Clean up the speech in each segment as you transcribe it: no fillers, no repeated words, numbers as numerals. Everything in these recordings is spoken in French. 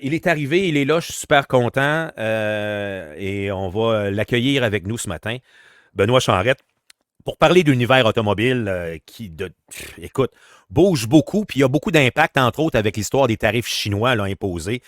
Il est arrivé, il est là, je suis super content et on va l'accueillir avec nous ce matin. Benoît Charrette, pour parler d'univers automobile écoute, bouge beaucoup, puis il y a beaucoup d'impact, entre autres, avec l'histoire des tarifs chinois là, imposés.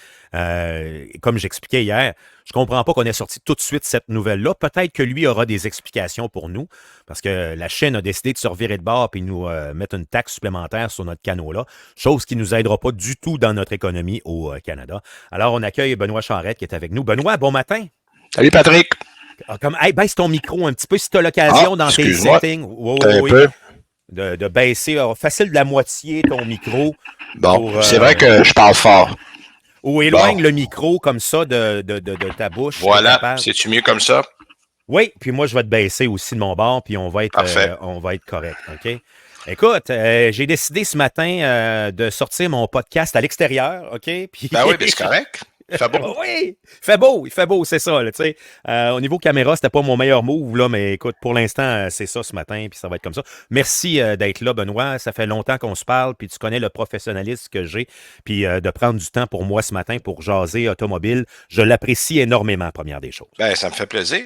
Comme j'expliquais hier, je comprends pas qu'on ait sorti tout de suite cette nouvelle-là. Peut-être que lui aura des explications pour nous, parce que la Chine a décidé de se revirer de bord et nous mettre une taxe supplémentaire sur notre canot-là, chose qui nous aidera pas du tout dans notre économie au Canada. Alors, on accueille Benoît Charrette qui est avec nous. Benoît, bon matin. Salut Patrick. Hey, baisse ton micro un petit peu si tu as Ah, l'occasion dans tes excuse-moi. settings. Oui, T'as oui, un oui. peu. De baisser facile de la moitié ton micro Bon, pour c'est vrai que je parle fort. ou Bon, éloigne le micro comme ça de ta bouche si tu es voilà. capable. C'est-tu mieux comme ça? Oui, puis moi je vais te baisser aussi de mon bord puis Parfait. on va être correct, OK? Écoute, j'ai décidé ce matin de sortir mon podcast à l'extérieur, OK? Puis Ben oui, ben c'est correct. Il fait beau. oui, il fait beau, c'est ça. Là, tu sais. Au niveau caméra, c'était pas mon meilleur move, là, mais écoute, pour l'instant, c'est ça ce matin, puis ça va être comme ça. Merci d'être là, Benoît. Ça fait longtemps qu'on se parle, puis tu connais le professionnalisme que j'ai, puis de prendre du temps pour moi ce matin pour jaser automobile. Je l'apprécie énormément, première des choses. Ben, ça me fait plaisir.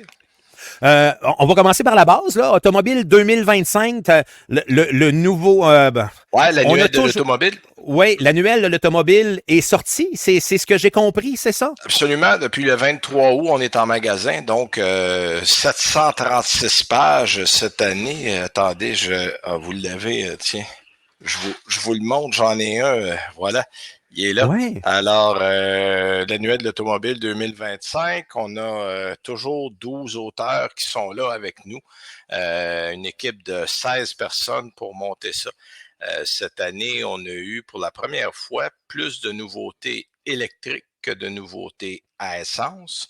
On va commencer par la base, là. Automobile 2025, le nouveau. Ouais, On a l'annuel de toujours. l'automobile. Oui, l'annuel de l'automobile est sorti. C'est ce que j'ai compris, c'est ça? Absolument. Depuis le 23 août, on est en magasin. Donc, 736 pages cette année. Attendez, vous l'avez, tiens. Je vous le montre. J'en ai un. Voilà. Il est là. Ouais. Alors, l'annuel de l'automobile 2025, on a toujours 12 auteurs qui sont là avec nous. Une équipe de 16 personnes pour monter ça. Cette année, on a eu pour la première fois plus de nouveautés électriques que de nouveautés à essence.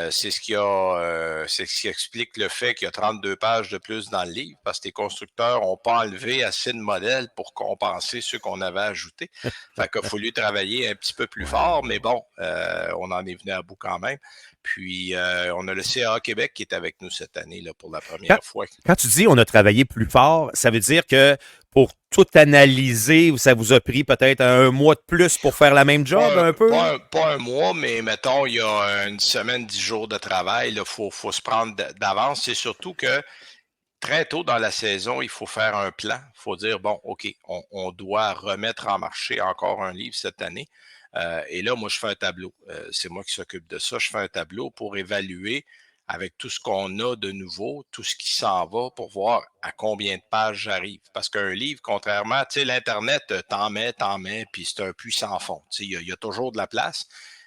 C'est ce qui explique le fait qu'il y a 32 pages de plus dans le livre parce que les constructeurs n'ont pas enlevé assez de modèles pour compenser ceux qu'on avait ajoutés. Fait qu'il a fallu travailler un petit peu plus Ouais. fort, mais bon, on en est venu à bout quand même. Puis, on a le CA Québec qui est avec nous cette année là, pour la Quand, première fois. quand tu dis on a travaillé plus fort, ça veut dire que pour tout analyser, ça vous a pris peut-être un mois de plus pour faire la même job, un peu? Pas un mois, mais mettons, il y a une semaine, 10 jours de travail. Il faut se prendre d'avance. C'est surtout que très tôt dans la saison, il faut faire un plan. Il faut dire, bon, OK, on doit remettre en marché encore un livre cette année. Et là, moi, je fais un tableau. C'est moi qui s'occupe de ça. Je fais un tableau pour évaluer avec tout ce qu'on a de nouveau, tout ce qui s'en va pour voir à combien de pages j'arrive. Parce qu'un livre, contrairement, tu sais, l'Internet, t'en mets, puis c'est un puits sans fond. Tu sais, il y a toujours de la place.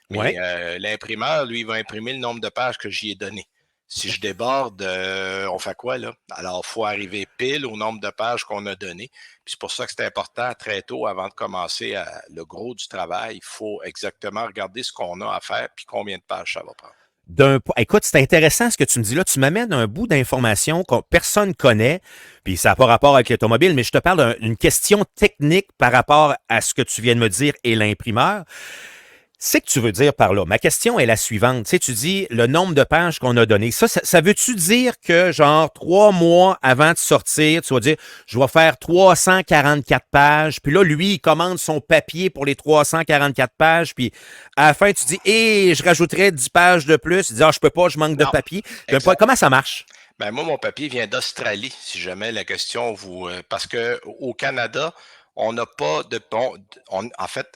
Mais Ouais. l'imprimeur, lui, il va imprimer le nombre de pages que j'y ai donné. Si je déborde, on fait quoi là? Alors, il faut arriver pile au nombre de pages qu'on a donné. Puis c'est pour ça que c'est important très tôt, avant de commencer le gros du travail, il faut exactement regarder ce qu'on a à faire puis combien de pages ça va prendre. Écoute, c'est intéressant ce que tu me dis là. Tu m'amènes un bout d'information que personne connaît, puis ça n'a pas rapport avec l'automobile, mais je te parle d'une question technique par rapport à ce que tu viens de me dire et l'imprimeur. C'est que tu veux dire par là. Ma question est la suivante. Tu sais, tu dis le nombre de pages qu'on a donné. Ça veut-tu dire que, genre, 3 mois avant de sortir, tu vas dire, je vais faire 344 pages, puis là, lui, il commande son papier pour les 344 pages, puis à la fin, tu dis, je rajouterai 10 pages de plus. Il dit, je peux pas, je manque de Non, papier. exact. Comment ça marche? Ben moi, mon papier vient d'Australie, si jamais la question vous. Parce que au Canada, on n'a pas de bon. En fait,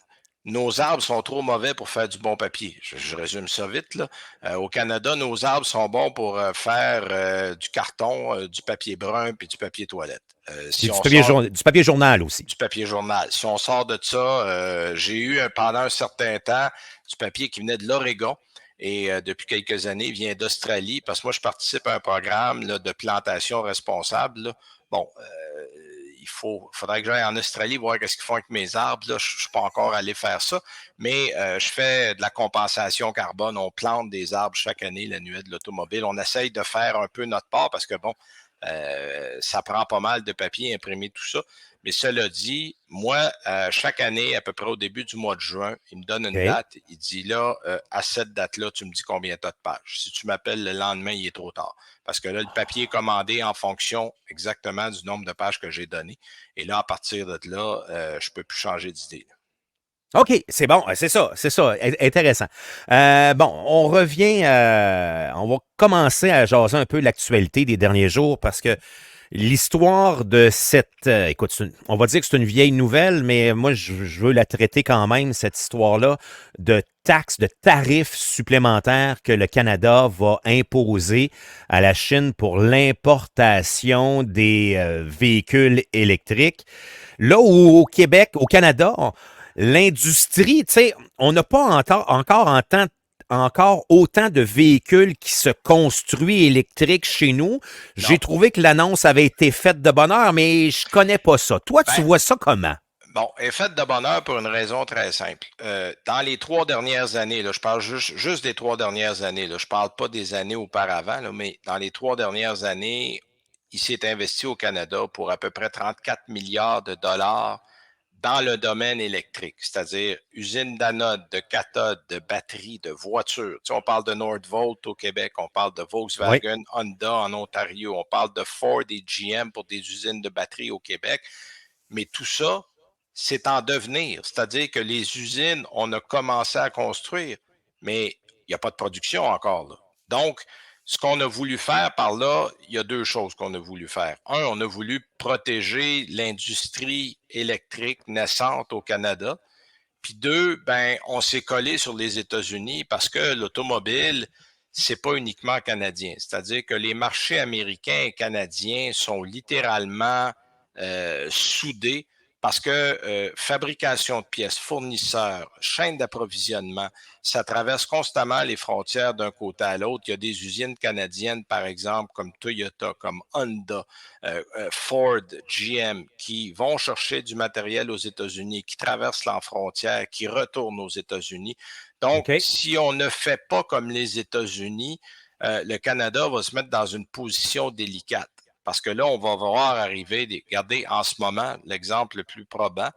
nos arbres sont trop mauvais pour faire du bon papier. Je résume ça vite, là. Au Canada, nos arbres sont bons pour faire du carton, du papier brun puis du papier toilette. Puis Si on sort du papier journal aussi. du papier journal, si on sort de ça, j'ai eu pendant un certain temps du papier qui venait de l'Oregon et depuis quelques années, il vient d'Australie parce que moi, je participe à un programme là, de plantation responsable. Là. Bon, faudrait que j'aille en Australie voir qu'est-ce qu'ils font avec mes arbres. Là. Je ne suis pas encore allé faire ça, mais je fais de la compensation carbone. On plante des arbres chaque année, l'annuel de l'automobile. On essaye de faire un peu notre part parce que, bon, ça prend pas mal de papier, imprimer tout ça. Mais cela dit, moi, chaque année, à peu près au début du mois de juin, il me donne une OK? date. Il dit là, à cette date-là, tu me dis combien tu as de pages. Si tu m'appelles le lendemain, il est trop tard. Parce que là, le papier est commandé en fonction exactement du nombre de pages que j'ai donné. Et là, à partir de là, je ne peux plus changer d'idée. OK, c'est bon, c'est ça, intéressant. Bon, on revient, on va commencer à jaser un peu l'actualité des derniers jours parce que l'histoire de cette, écoute, on va dire que c'est une vieille nouvelle, mais moi, je veux la traiter quand même, cette histoire-là, de taxes, de tarifs supplémentaires que le Canada va imposer à la Chine pour l'importation des véhicules électriques. Là où au Québec, au Canada, l'industrie, tu sais, on n'a pas encore autant de véhicules qui se construisent électriques chez nous. J'ai Non. trouvé que l'annonce avait été faite de bonne heure, mais je connais pas ça. Toi, tu Ben, vois ça comment? bon, est faite de bonheur pour une raison très simple. Dans les 3 dernières années, là, je parle juste des 3 dernières années, là, je ne parle pas des années auparavant, là, mais dans les 3 dernières années, il s'est investi au Canada pour à peu près 34 milliards de dollars dans le domaine électrique, c'est-à-dire usines d'anode, de cathode, de batteries, de voitures. Tu sais, on parle de Nordvolt au Québec, on parle de Oui. Volkswagen, Honda en Ontario, on parle de Ford et GM pour des usines de batteries au Québec. Mais tout ça, c'est en devenir. C'est-à-dire que les usines, on a commencé à construire, mais il n'y a pas de production encore là. Donc, ce qu'on a voulu faire par là, il y a deux choses qu'on a voulu faire. Un, on a voulu protéger l'industrie électrique naissante au Canada. Puis deux, ben, on s'est collé sur les États-Unis parce que l'automobile, c'est pas uniquement canadien. C'est-à-dire que les marchés américains et canadiens sont littéralement soudés parce que fabrication de pièces, fournisseurs, chaîne d'approvisionnement, ça traverse constamment les frontières d'un côté à l'autre. Il y a des usines canadiennes, par exemple, comme Toyota, comme Honda, Ford, GM, qui vont chercher du matériel aux États-Unis, qui traversent la frontière, qui retournent aux États-Unis. Donc, OK. si on ne fait pas comme les États-Unis, le Canada va se mettre dans une position délicate. Parce que là, on va voir arriver, regardez, en ce moment, l'exemple le plus probant,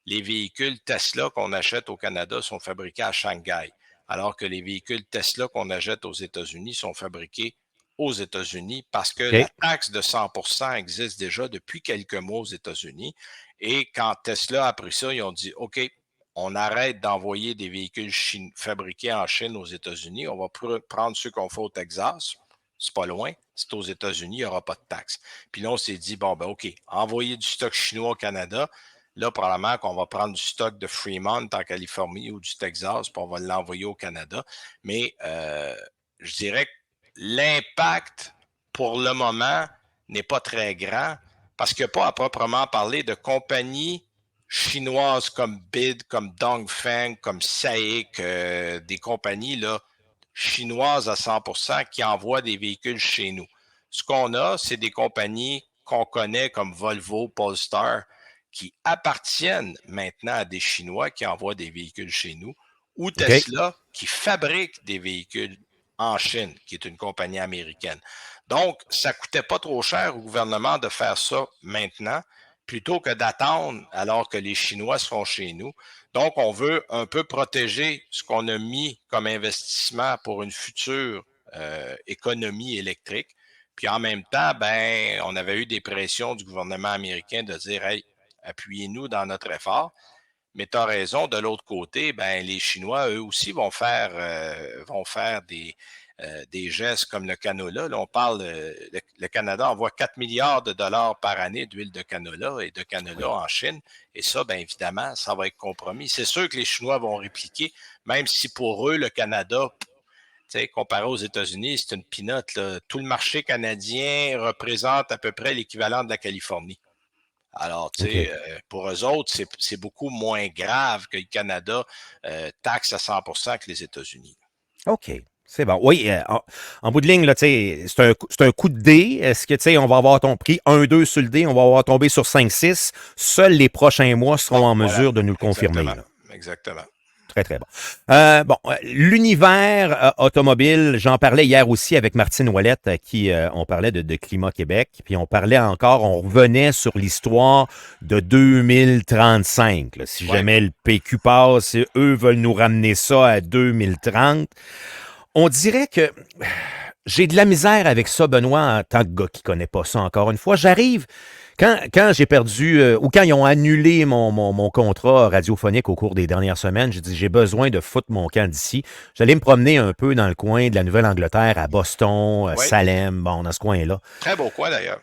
les véhicules Tesla qu'on achète au Canada sont fabriqués à Shanghai, alors que les véhicules Tesla qu'on achète aux États-Unis sont fabriqués aux États-Unis parce que la OK. taxe de 100 existe déjà depuis quelques mois aux États-Unis. Et quand Tesla a pris ça, ils ont dit, OK, on arrête d'envoyer des véhicules fabriqués en Chine aux États-Unis, on va prendre ceux qu'on fait au Texas, c'est pas loin, c'est aux États-Unis, il n'y aura pas de taxe. Puis là, on s'est dit, bon, ben OK, envoyer du stock chinois au Canada, là, probablement qu'on va prendre du stock de Fremont en Californie ou du Texas, puis on va l'envoyer au Canada. Mais je dirais que l'impact, pour le moment, n'est pas très grand parce qu'il n'y a pas à proprement parler de compagnies chinoises comme BID, comme Dongfeng, comme SAIC, des compagnies là, chinoises à 100% qui envoient des véhicules chez nous. Ce qu'on a, c'est des compagnies qu'on connaît comme Volvo, Polestar, qui appartiennent maintenant à des Chinois qui envoient des véhicules chez nous, ou OK. Tesla qui fabrique des véhicules en Chine, qui est une compagnie américaine. Donc, ça ne coûtait pas trop cher au gouvernement de faire ça maintenant, plutôt que d'attendre alors que les Chinois seront chez nous. Donc, on veut un peu protéger ce qu'on a mis comme investissement pour une future économie électrique. Puis en même temps, ben, on avait eu des pressions du gouvernement américain de dire, hey, appuyez-nous dans notre effort. Mais tu as raison, de l'autre côté, ben, les Chinois, eux aussi, vont faire des gestes comme le canola. Là, on parle, le Canada envoie 4 milliards de dollars par année d'huile de canola et de canola Oui. en Chine. Et ça, bien évidemment, ça va être compromis. C'est sûr que les Chinois vont répliquer, même si pour eux, le Canada, comparé aux États-Unis, c'est une pinotte. Là. Tout le marché canadien représente à peu près l'équivalent de la Californie. Alors, tu sais, OK. pour eux autres, c'est beaucoup moins grave que le Canada taxe à 100 que les États-Unis. OK. C'est bon. Oui, en bout de ligne, là, tu sais, c'est un coup de dé. Est-ce que, tu sais, on va avoir ton prix 1-2 sur le dé, on va avoir tombé sur 5-6. Seuls les prochains mois seront Bon, en voilà. mesure de nous le confirmer, Exactement. là. Exactement. Très, très bon. L'univers automobile, j'en parlais hier aussi avec Martine Ouellette, à qui on parlait de Climat Québec, puis on parlait encore, on revenait sur l'histoire de 2035. Là. Si Ouais. jamais le PQ passe, eux veulent nous ramener ça à 2030. On dirait que j'ai de la misère avec ça, Benoît, en tant que gars qui connaît pas ça encore une fois. J'arrive, quand j'ai perdu, ou quand ils ont annulé mon contrat radiophonique au cours des dernières semaines, j'ai dit, j'ai besoin de foutre mon camp d'ici. J'allais me promener un peu dans le coin de la Nouvelle-Angleterre, à Boston, Oui, Salem, bon, dans ce coin-là. très beau coin d'ailleurs.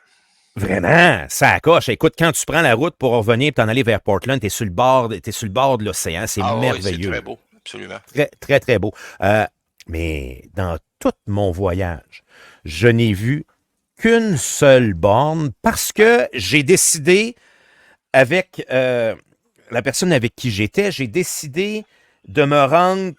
Vraiment, ça accroche. Écoute, quand tu prends la route pour revenir et t'en aller vers Portland, t'es sur le bord de l'océan. C'est Ah oui, c'est merveilleux. très beau, absolument. Très, très, très beau. Mais dans tout mon voyage, je n'ai vu qu'une seule borne parce que j'ai décidé, avec la personne avec qui j'étais, j'ai décidé de me rendre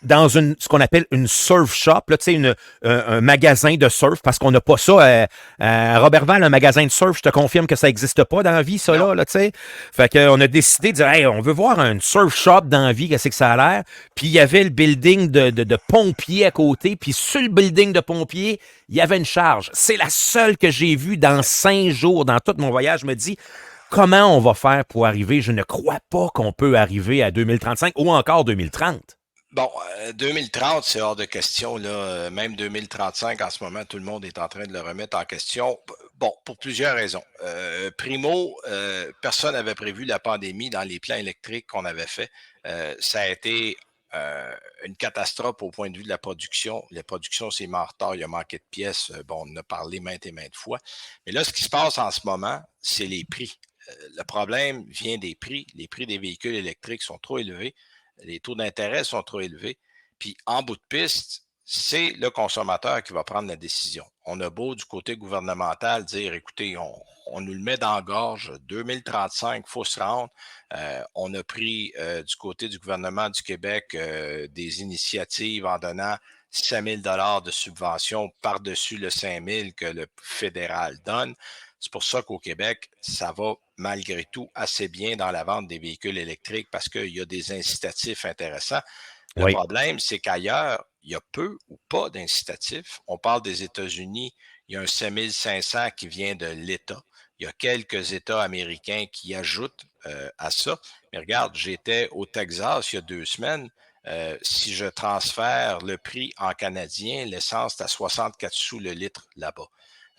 dans ce qu'on appelle une surf shop, là, tu sais, un magasin de surf, parce qu'on n'a pas ça. À Robertval, un magasin de surf, je te confirme que ça n'existe pas dans la vie, ça, Non. là, tu sais. Fait qu'on a décidé de dire, hey, on veut voir un surf shop dans la vie, qu'est-ce que ça a l'air. Puis il y avait le building de pompiers à côté, puis sur le building de pompiers, il y avait une charge. C'est la seule que j'ai vue dans 5 jours, dans tout mon voyage. Je me dis, comment on va faire pour arriver? Je ne crois pas qu'on peut arriver à 2035 ou encore 2030. Bon, 2030, c'est hors de question, là. Même 2035, en ce moment, tout le monde est en train de le remettre en question. Bon, pour plusieurs raisons. Primo, personne n'avait prévu la pandémie dans les plans électriques qu'on avait fait. Ça a été une catastrophe au point de vue de la production. La production s'est mise en retard, il y a manqué de pièces. Bon, on en a parlé maintes et maintes fois. Mais là, ce qui se passe en ce moment, c'est les prix. Le problème vient des prix. Les prix des véhicules électriques sont trop élevés. Les taux d'intérêt sont trop élevés. Puis en bout de piste, c'est le consommateur qui va prendre la décision. On a beau du côté gouvernemental dire, écoutez, on nous le met dans la gorge, 2035, il faut se rendre. On a pris du côté du gouvernement du Québec des initiatives en donnant 5 000 de subvention par-dessus le 5 000 que le fédéral donne. C'est pour ça qu'au Québec, ça va malgré tout assez bien dans la vente des véhicules électriques parce qu'il y a des incitatifs intéressants. Le Oui. problème, c'est qu'ailleurs, il y a peu ou pas d'incitatifs. On parle des États-Unis, il y a un 5500 qui vient de l'État. Il y a quelques États américains qui ajoutent à ça. Mais regarde, j'étais au Texas il y a 2 semaines. Si je transfère le prix en canadien, l'essence est à 64 sous le litre là-bas.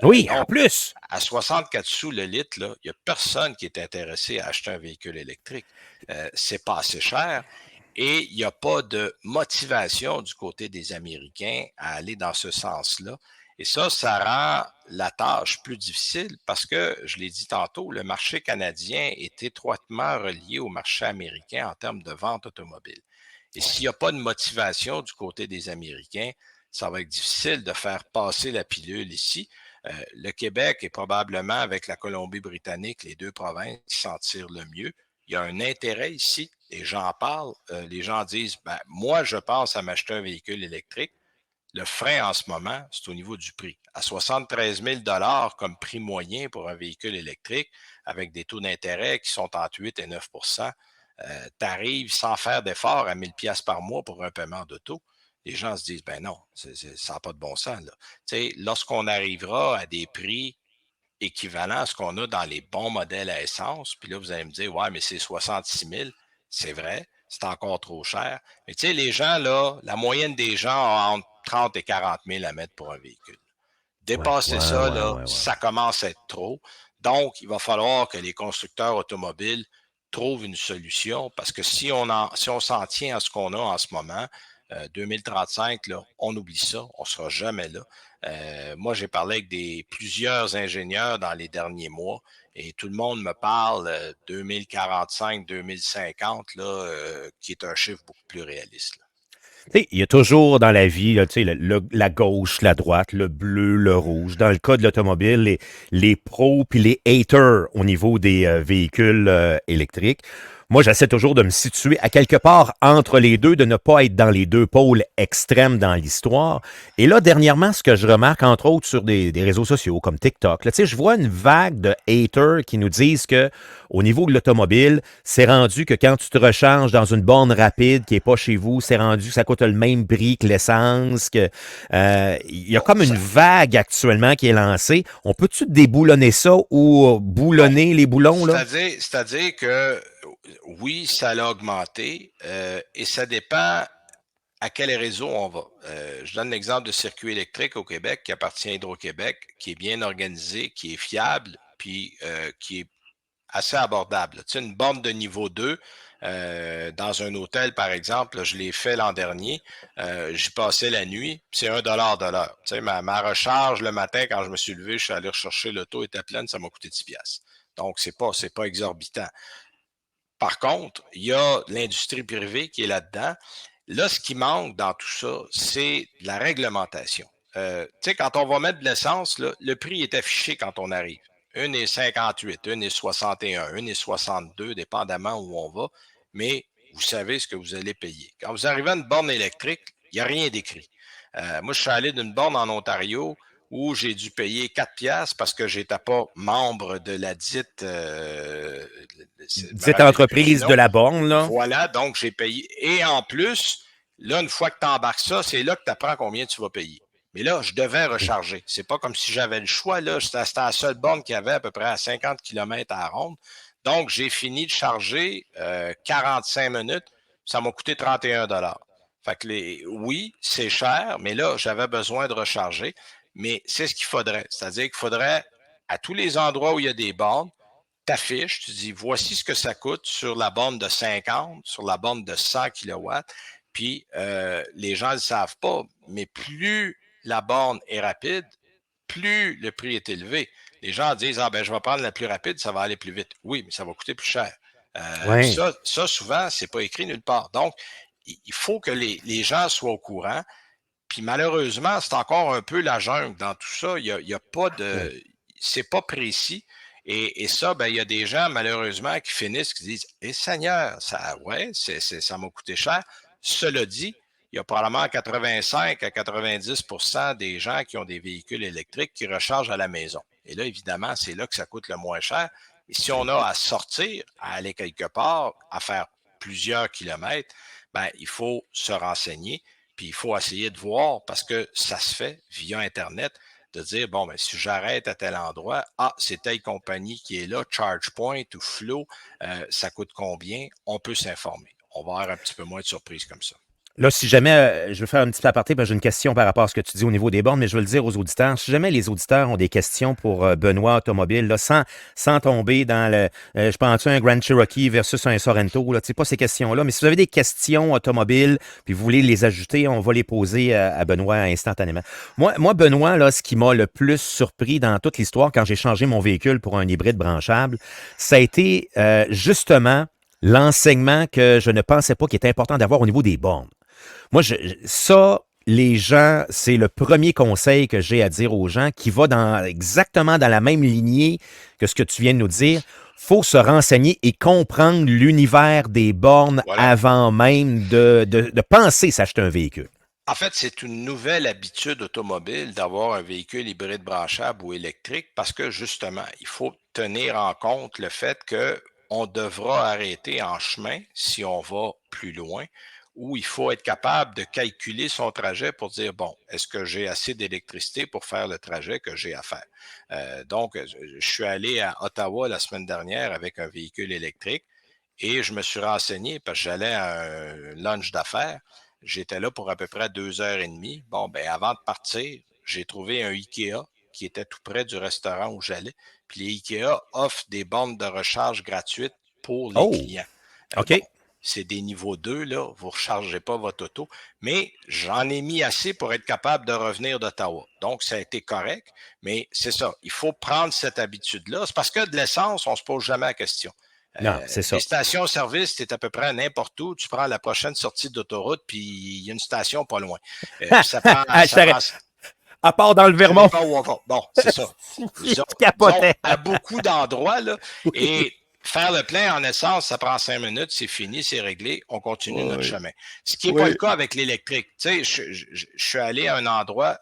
Oui, en Donc, plus. à 64 sous le litre, là, il n'y a personne qui est intéressé à acheter un véhicule électrique. C'est pas assez cher et il n'y a pas de motivation du côté des Américains à aller dans ce sens-là. Et ça rend la tâche plus difficile parce que, je l'ai dit tantôt, le marché canadien est étroitement relié au marché américain en termes de vente automobile. Et s'il Oui. n'y a pas de motivation du côté des Américains, ça va être difficile de faire passer la pilule ici. Le Québec est probablement, avec la Colombie-Britannique, les deux provinces qui s'en tirent le mieux. Il y a un intérêt ici, les gens en parlent, les gens disent, ben, moi, je pense à m'acheter un véhicule électrique. Le frein en ce moment, c'est au niveau du prix. À 73 000 comme prix moyen pour un véhicule électrique, avec des taux d'intérêt qui sont entre 8 et 9 tu arrives sans faire d'effort à 1000 pièces par mois pour un paiement d'auto. Les gens se disent, ben non, ça n'a pas de bon sens. Là. Lorsqu'on arrivera à des prix équivalents à ce qu'on a dans les bons modèles à essence, puis là, vous allez me dire, ouais, mais c'est 66 000, c'est vrai, c'est encore trop cher. Mais tu sais, les gens, là, la moyenne des gens ont entre 30 et 40 000 à mettre pour un véhicule. Ouais, Dépasser ouais, ça, ouais, là, ouais, ouais. ça commence à être trop. Donc, il va falloir que les constructeurs automobiles trouvent une solution parce que si on s'en tient à ce qu'on a en ce moment, 2035, là, on oublie ça, on ne sera jamais là. Moi, j'ai parlé avec plusieurs ingénieurs dans les derniers mois et tout le monde me parle 2045, 2050, là, qui est un chiffre beaucoup plus réaliste. Là. Tu sais, il y a toujours dans la vie, là, tu sais, la gauche, la droite, le bleu, le rouge. Dans le cas de l'automobile, les pros puis les haters au niveau des véhicules électriques. Moi, j'essaie toujours de me situer à quelque part entre les deux, de ne pas être dans les deux pôles extrêmes dans l'histoire. Et là, dernièrement, ce que je remarque, entre autres, sur des réseaux sociaux comme TikTok, là, tu sais, je vois une vague de haters qui nous disent que au niveau de l'automobile, c'est rendu que quand tu te recharges dans une borne rapide qui n'est pas chez vous, c'est rendu que ça coûte le même prix que l'essence. Il y a Bon, comme une vague actuellement qui est lancée. On peut-tu déboulonner ça ou bon, boulonner les boulons, là? c'est-à-dire que oui, ça l'a augmenté et ça dépend à quel réseau on va. Je donne l'exemple de circuit électrique au Québec qui appartient à Hydro-Québec, qui est bien organisé, qui est fiable, puis qui est assez abordable. Tu sais, une borne de niveau 2 dans un hôtel, par exemple, là, je l'ai fait l'an dernier, j'y passais la nuit, c'est 1 $ de l'heure. Tu sais, ma recharge le matin, quand je me suis levé, je suis allé rechercher l'auto, était pleine, ça m'a coûté 10 piastres. Donc, c'est pas exorbitant. Par contre, il y a l'industrie privée qui est là-dedans. Là, ce qui manque dans tout ça, c'est de la réglementation. Tu sais, quand on va mettre de l'essence, là, le prix est affiché quand on arrive. Une est 58, une est 61, une est 62, dépendamment où on va. Mais vous savez ce que vous allez payer. Quand vous arrivez à une borne électrique, il n'y a rien d'écrit. Moi, je suis allé d'une borne en Ontario où j'ai dû payer 4 piastres parce que j'étais pas membre de la dite, je me Cette rappelle plus du entreprise de nom. la borne, là. Voilà, donc j'ai payé. Et en plus, là, une fois que tu embarques ça, c'est là que tu apprends combien tu vas payer. Mais là, je devais OK. recharger. C'est pas comme si j'avais le choix. Là. C'était la seule borne qu'il y avait à peu près à 50 km à ronde. Donc, j'ai fini de charger 45 minutes. Ça m'a coûté 31 $. Fait que oui, c'est cher, mais là, j'avais besoin de recharger. Mais c'est ce qu'il faudrait. C'est-à-dire qu'il faudrait, à tous les endroits où il y a des bornes, t'affiches, tu dis voici ce que ça coûte sur la borne de 50, sur la borne de 100 kilowatts. Puis les gens ne le savent pas, mais plus la borne est rapide, plus le prix est élevé. Les gens disent ah ben je vais prendre la plus rapide, ça va aller plus vite. Oui, mais ça va coûter plus cher. Oui. Ça souvent c'est pas écrit nulle part. Donc il faut que les gens soient au courant. Puis malheureusement, c'est encore un peu la jungle dans tout ça. Il y a pas Oui. de. C'est pas précis. Et ça, ben, il y a des gens, malheureusement, qui finissent, qui disent Eh Seigneur, ça, ouais, ça m'a coûté cher. Cela dit, il y a probablement 85 à 90 des gens qui ont des véhicules électriques qui rechargent à la maison. Et là, évidemment, c'est là que ça coûte le moins cher. Et si on a à sortir, à aller quelque part, à faire plusieurs kilomètres, ben, il faut se renseigner. Puis il faut essayer de voir, parce que ça se fait via Internet, de dire, bon, ben, si j'arrête à tel endroit, ah, c'est telle compagnie qui est là, ChargePoint ou Flow, ça coûte combien? On peut s'informer. On va avoir un petit peu moins de surprises comme ça. Là, si jamais, je veux faire un petit aparté, parce que j'ai une question par rapport à ce que tu dis au niveau des bornes, mais je veux le dire aux auditeurs. Si jamais les auditeurs ont des questions pour Benoît Automobile, là, sans tomber dans le, je pense un Grand Cherokee versus un Sorento, là, tu sais, pas ces questions-là, mais si vous avez des questions automobiles, puis vous voulez les ajouter, on va les poser à Benoît instantanément. Moi, Benoît, là, ce qui m'a le plus surpris dans toute l'histoire quand j'ai changé mon véhicule pour un hybride branchable, ça a été justement l'enseignement que je ne pensais pas qu'il était important d'avoir au niveau des bornes. Moi, ça, les gens, c'est le premier conseil que j'ai à dire aux gens qui va exactement dans la même lignée que ce que tu viens de nous dire. Faut se renseigner et comprendre l'univers des bornes Voilà. avant même de penser s'acheter un véhicule. En fait, c'est une nouvelle habitude automobile d'avoir un véhicule hybride branchable ou électrique parce que justement, il faut tenir en compte le fait que on devra arrêter en chemin si on va plus loin, ou il faut être capable de calculer son trajet pour dire, bon, est-ce que j'ai assez d'électricité pour faire le trajet que j'ai à faire? Donc, je suis allé à Ottawa la semaine dernière avec un véhicule électrique et je me suis renseigné parce que j'allais à un lunch d'affaires. J'étais là pour à peu près 2 heures et demie. Bon, ben avant de partir, j'ai trouvé un IKEA qui était tout près du restaurant où j'allais. Puis les IKEA offrent des bornes de recharge gratuites pour les Oh, clients. Bon, OK. c'est des niveaux 2 là, vous ne rechargez pas votre auto, mais j'en ai mis assez pour être capable de revenir d'Ottawa. Donc, ça a été correct, mais c'est ça, il faut prendre cette habitude-là. C'est parce que de l'essence, on ne se pose jamais la question. Non, c'est ça. Les stations-service, tu es à peu près n'importe où. Tu prends la prochaine sortie d'autoroute, puis il y a une station pas loin. Puis ça prend, Je ça prend, à part dans le vous savez Vermont, pas où on va. Bon, c'est ça. je Disons, capotais. à beaucoup d'endroits, là, Oui, et faire le plein en essence, ça prend 5 minutes, c'est fini, c'est réglé, on continue notre oui, chemin. Ce qui n'est pas le oui. cas avec l'électrique. Tu sais, je suis allé à un endroit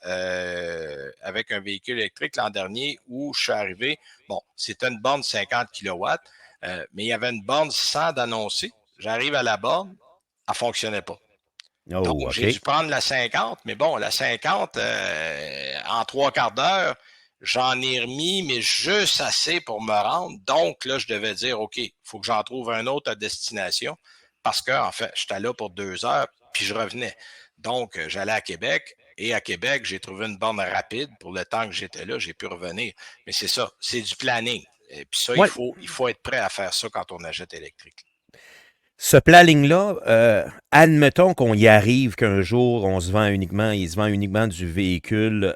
avec un véhicule électrique l'an dernier où je suis arrivé, bon, c'était une borne 50 kilowatts, mais il y avait une borne sans d'annoncer. J'arrive à la borne, elle ne fonctionnait pas. Donc, Oh, j'ai OK. dû prendre la 50, mais bon, la 50, en 3 quarts d'heure, j'en ai remis, mais juste assez pour me rendre. Donc, là, je devais dire, OK, il faut que j'en trouve un autre à destination parce que, en fait, j'étais là pour 2 heures, puis je revenais. Donc, j'allais à Québec. Et à Québec, j'ai trouvé une borne rapide pour le temps que j'étais là. J'ai pu revenir. Mais c'est ça, c'est du planning. Et puis ça, Ouais. il faut être prêt à faire ça quand on achète électrique. Ce planning-là, admettons qu'on y arrive qu'un jour, il se vend uniquement du véhicule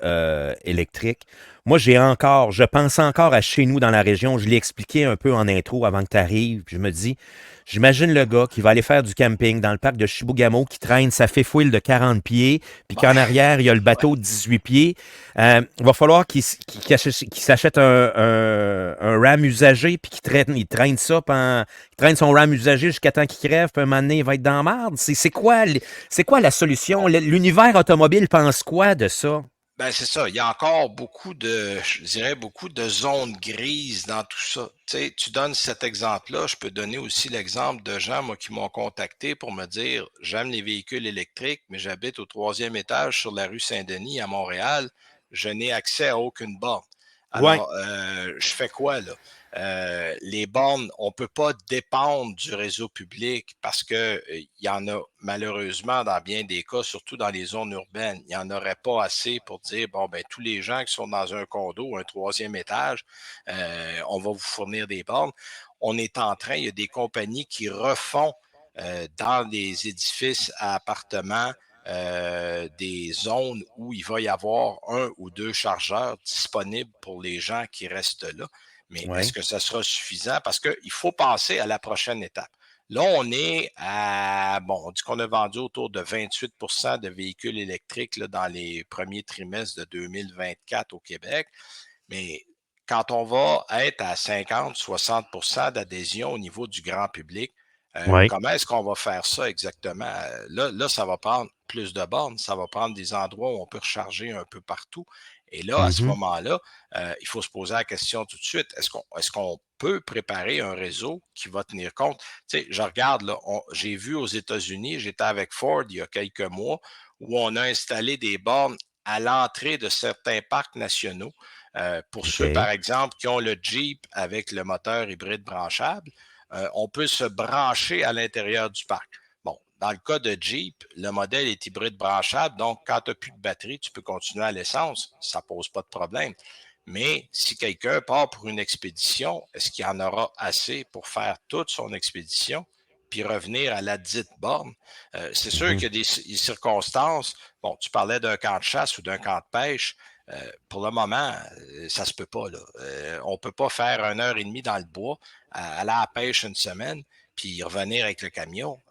électrique. Moi, je pense encore à chez nous dans la région. Je l'ai expliqué un peu en intro avant que tu arrives. Puis je me dis, j'imagine le gars qui va aller faire du camping dans le parc de Chibougamau, qui traîne sa fifouille de 40 pieds, puis Bah, qu'en arrière, il y a le ouais. bateau de 18 pieds. Il va falloir qu'il s'achète un RAM usagé, puis il traîne ça il traîne son RAM usagé jusqu'à temps qu'il crève, puis un moment donné, il va être dans la marde. C'est quoi la solution? L'univers automobile pense quoi de ça? Ben, c'est ça. Il y a encore beaucoup je dirais, beaucoup de zones grises dans tout ça. Tu sais, tu donnes cet exemple-là. Je peux donner aussi l'exemple de gens, moi, qui m'ont contacté pour me dire, j'aime les véhicules électriques, mais j'habite au troisième étage sur la rue Saint-Denis à Montréal. Je n'ai accès à aucune borne. Ouais. Alors, je fais quoi, là? Les bornes, on ne peut pas dépendre du réseau public parce que il y en a malheureusement dans bien des cas, surtout dans les zones urbaines, il n'y en aurait pas assez pour dire, bon, ben tous les gens qui sont dans un condo, un troisième étage, on va vous fournir des bornes. On est en train, il y a des compagnies qui refont dans des édifices à appartements des zones où il va y avoir un ou deux chargeurs disponibles pour les gens qui restent là. Mais est-ce Ouais. que ça sera suffisant? Parce qu'il faut passer à la prochaine étape. Là, on est à, bon, on dit qu'on a vendu autour de 28 de véhicules électriques là, dans les premiers trimestres de 2024 au Québec. Mais quand on va être à 50-60 d'adhésion au niveau du grand public, Ouais. comment est-ce qu'on va faire ça exactement? Là, ça va prendre plus de bornes, ça va prendre des endroits où on peut recharger un peu partout. Et là, à ce Mhm. moment-là, il faut se poser la question tout de suite, est-ce qu'on peut préparer un réseau qui va tenir compte? Tu sais, je regarde, là, j'ai vu aux États-Unis, j'étais avec Ford il y a quelques mois, où on a installé des bornes à l'entrée de certains parcs nationaux. Pour ceux, OK. par exemple, qui ont le Jeep avec le moteur hybride branchable, on peut se brancher à l'intérieur du parc. Bon, dans le cas de Jeep, le modèle est hybride branchable, donc quand tu n'as plus de batterie, tu peux continuer à l'essence, ça ne pose pas de problème. Mais si quelqu'un part pour une expédition, est-ce qu'il y en aura assez pour faire toute son expédition? Puis revenir à la dite borne. C'est sûr qu'il Mhm. y a des circonstances. Bon, tu parlais d'un camp de chasse ou d'un camp de pêche. Pour le moment, ça se peut pas. Là. On ne peut pas faire 1 heure et demie dans le bois, aller à la pêche une semaine, puis revenir avec le camion.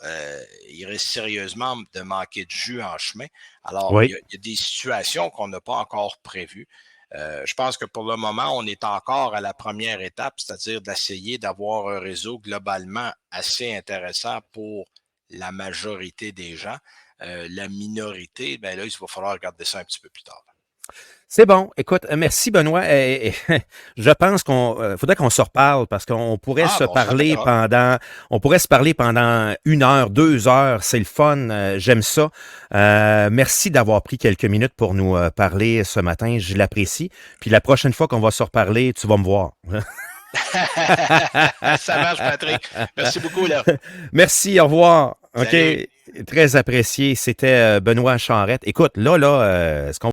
Il risque sérieusement de manquer de jus en chemin. Alors, Oui. il y a des situations qu'on n'a pas encore prévues. Je pense que pour le moment, on est encore à la première étape, c'est-à-dire d'essayer d'avoir un réseau globalement assez intéressant pour la majorité des gens. La minorité, ben là, il va falloir regarder ça un petit peu plus tard. C'est bon. Écoute, merci Benoît. Je pense qu'on faudrait qu'on se reparle parce qu'on pourrait Ah, se bon, on se parler reverra. pendant 1 heure, 2 heures. C'est le fun. J'aime ça. Merci d'avoir pris quelques minutes pour nous parler ce matin. Je l'apprécie. Puis la prochaine fois qu'on va se reparler, tu vas me voir. Ça marche, Patrick. Merci beaucoup, là. Merci. Au revoir. OK. Salut. Très apprécié. C'était Benoît Charrette. Écoute, ce qu'on